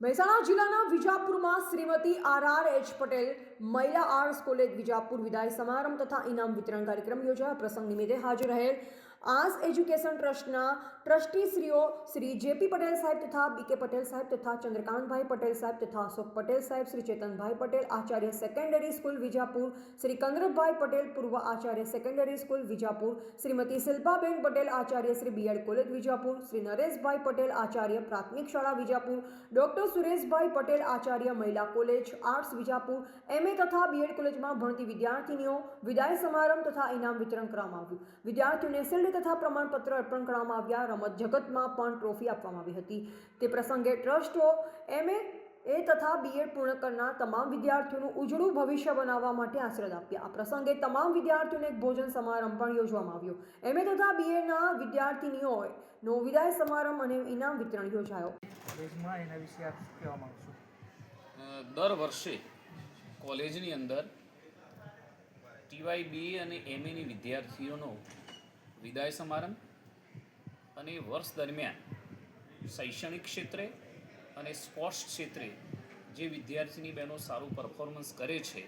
મહેસાણા જિલ્લાના વિજાપુરમાં શ્રીમતી RRH પટેલ મહિલા arts college Vijapur વિદાય સમારંભ તથા ઇનામ વિતરણ કાર્યક્રમ યોજાયો. પ્રસંગ નિમિત્તે હાજર રહેલ આર્ટ્સ એજ્યુકેશન ટ્રસ્ટના ટ્રસ્ટીશ્રીઓ શ્રી JP પટેલ સાહેબ તથા BK પટેલ સાહેબ તથા ચંદ્રકાંતભાઈ પટેલ સાહેબ તથા અશોક પટેલ સાહેબ, શ્રી ચેતનભાઈ પટેલ આચાર્ય સેકન્ડરી સ્કૂલ વિજાપુર, શ્રી કંદરભાઈ પટેલ પૂર્વ Acharya secondary school Vijapur, Shrimati Shilpaben Patel Acharya Shri BEd college Vijapur, Shri Nareshbhai Patel Acharya પ્રાથમિક શાળા વિજાપુર, ડોક્ટર સુરેશભાઈ પટેલ આચાર્ય મહિલા કોલેજ આર્ટ્સ વિજાપુર, MA તથા BEd કોલેજમાં ભણતી વિદ્યાર્થીનીઓ વિદાય સમારંભ તથા ઇનામ વિતરણ કરવામાં આવ્યું. વિદ્યાર્થીઓને શિલ્ડ તથા પ્રમાણપત્ર અર્પણ કરવામાં આવ્યા. રમત જગતમાં પણ ટ્રોફી આપવામાં આવી હતી. તે પ્રસંગે ટ્રસ્ટો MA તથા BEd પૂર્ણ કરનાર તમામ વિદ્યાર્થીઓનું ઉજળું ભવિષ્ય બનાવવા માટે આશીર્વાદ આપ્યા. આ પ્રસંગે તમામ વિદ્યાર્થીઓને એક ભોજન સમારંભ પણ યોજવામાં આવ્યો. MA તથા BEdના વિદ્યાર્થીનીઓનો વિદાય સમારંભ અને ઇનામ વિતરણ યોજાયો. એના વિશે આપ શું કહેવા માંગશો? દર વર્ષે કોલેજની અંદર TY BA અને MAની વિદ્યાર્થીઓનો વિદાય સમારંભ અને વર્ષ દરમિયાન શૈક્ષણિક ક્ષેત્રે અને સ્પોર્ટ્સ ક્ષેત્રે જે વિદ્યાર્થીની બહેનો સારું પરફોર્મન્સ કરે છે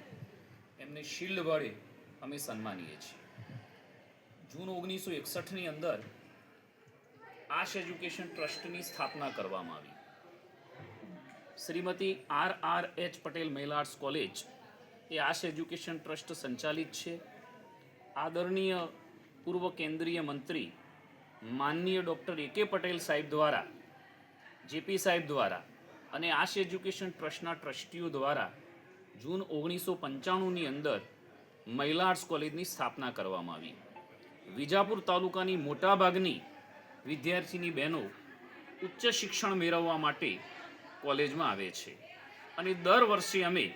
એમને શિલ્ડ વડે અમે સન્માનીએ છીએ. જૂન 1961ની અંદર આર્ટ્સ એજ્યુકેશન ટ્રસ્ટની સ્થાપના કરવામાં આવી. શ્રીમતી RRH પટેલ મહિલા આર્ટ્સ કોલેજ એ આર્ટ્સ એજ્યુકેશન ટ્રસ્ટ સંચાલિત છે. આદરણીય પૂર્વ કેન્દ્રીય મંત્રી માનનીય ડૉક્ટર AK પટેલ સાહેબ દ્વારા, JP સાહેબ દ્વારા અને આર્ટ્સ એજ્યુકેશન ટ્રસ્ટના ટ્રસ્ટીઓ દ્વારા જૂન 1995ની અંદર મહિલા આર્ટ્સ કોલેજની સ્થાપના કરવામાં આવી. વિજાપુર તાલુકાની મોટાભાગની વિદ્યાર્થીની બહેનો ઉચ્ચ શિક્ષણ મેળવવા માટે કોલેજમાં આવે છે અને દર વર્ષે અમે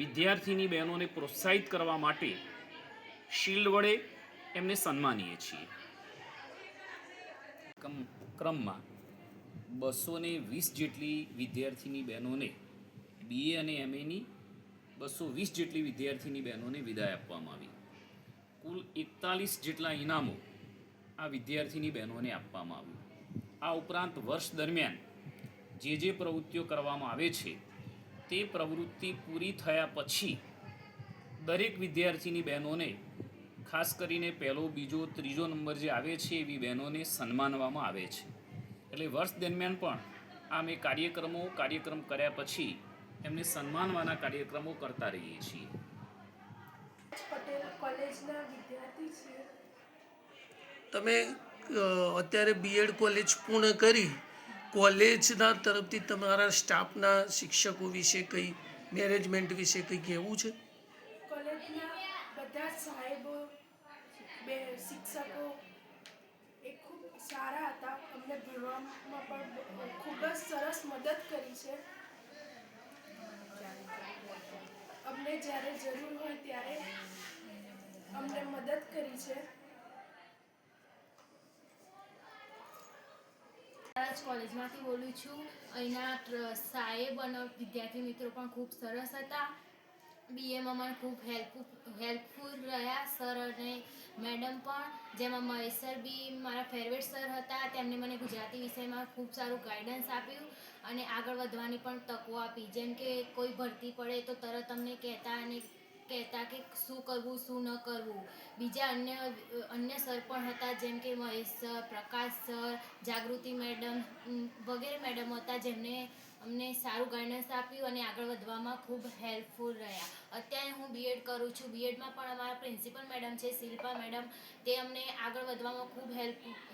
વિદ્યાર્થીની બહેનોને પ્રોત્સાહિત કરવા માટે શિલ્ડ વડે એમને સન્માનીએ છીએ. ક્રમમાં 220 જેટલી વિદ્યાર્થીની બહેનોને BA અને MAની 220 જેટલી વિદ્યાર્થીની બહેનોને વિદાય આપવામાં આવી. કુલ 41 જેટલા ઇનામો આ વિદ્યાર્થીની બહેનોને આપવામાં આવ્યું. આ ઉપરાંત વર્ષ દરમિયાન જે પ્રવૃત્તિઓ કરવામાં આવે છે તે પ્રવૃત્તિ પૂરી થયા પછી દરેક વિદ્યાર્થીની બહેનોને, ખાસ કરીને પહેલો, બીજો, ત્રીજો નંબર જે આવે છે એવી બહેનોને સન્માનવામાં આવે છે. એટલે વર્ષ દરમિયાન પણ આ અમે કાર્યક્રમ કર્યા પછી એમને સન્માનવાના કાર્યક્રમો કરતા રહીએ છીએ. પટેલ કોલેજના વિદ્યાર્થી છીએ. તમે અત્યારે BEd કોલેજ પૂર્ણ કરી, કોલેજના તરફથી તમારા સ્ટાફના શિક્ષકો વિશે કંઈ, મેનેજમેન્ટ વિશે કંઈ કહેવું છે? કોલેજના બધા સાહેબો, શિક્ષકો એ ખૂબ સારા હતા. અમને ભણવામાં પણ ખૂબ જ સરસ મદદ કરી છે. અમને જ્યારે જરૂર હોય ત્યારે અમને મદદ કરી છે. કોલેજમાંથી બોલું છું. અહીંના સાહેબ અને વિદ્યાર્થી મિત્રો પણ ખૂબ સરસ હતા. BAમાં મને ખૂબ હેલ્પફુલ રહ્યા સર અને મેડમ પણ, જેમાં મહેશ સર બી મારા ફેવરેટ સર હતા. તેમણે મને ગુજરાતી વિષયમાં ખૂબ સારું ગાઈડન્સ આપ્યું અને આગળ વધવાની પણ તકો આપી. જેમ કે કોઈ ભરતી પડે તો તરત અમને કહેતા કે શું કરવું શું ન કરવું. બીજા અન્ય સર પણ હતા, જેમ કે મહેશ સર, પ્રકાશ સર, જાગૃતિ મેડમ વગેરે મેડમ હતા, જેમને અમને સારું ગાઈડન્સ આપ્યું અને આગળ વધવામાં ખૂબ હેલ્પફુલ રહ્યા. અત્યારે હું BEd કરું છું. BEdમાં પણ અમારા પ્રિન્સિપલ મેડમ છે, શિલ્પા મેડમ, તે અમને આગળ વધવામાં ખૂબ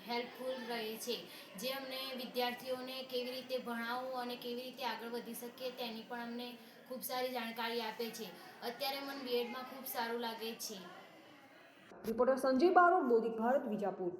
હેલ્પફુલ રહે છે. જે અમને વિદ્યાર્થીઓને કેવી રીતે ભણાવવું અને કેવી રીતે આગળ વધી શકીએ તેની પણ અમને ખૂબ સારી જાણકારી આપે છે. અત્યારે મને BEdમાં ખૂબ સારું લાગે છે. રિપોર્ટર સંજય બારોટ, બોધિક ભારત, વિજાપુર.